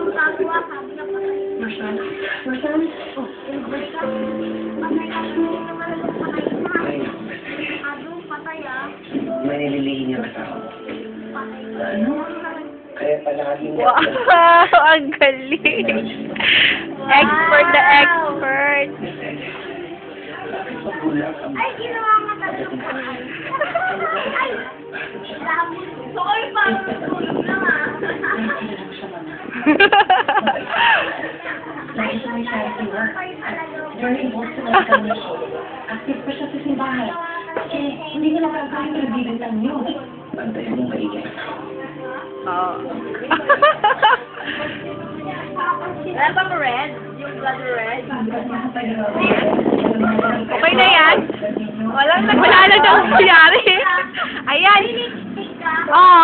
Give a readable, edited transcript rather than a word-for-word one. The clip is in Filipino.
magkagawa, sabi na patay. Marsan? Marsan? Oh, Patay ka naman patay na. Adong patay ah. May nililihin niya sa tao. Patay ka. Ano? Kaya palaging... Wow! Ang galing! Expert na expert! Pagulak ang... Ay, ginawa nga talaga pa. Ay! Labot. Soy pa! Tulog na nga. Lagi siya may charity work. At very involved sa mga commission. Active pa siya sa simbahan. Kasi hindi ko lang kakain ng bibigyan niyo. Bantayan mong maingay. Oo. Wala bang red? Yung blood red? Okay na yan? Wala na daw nangyari. Ayan. Lipstick ka? Oh.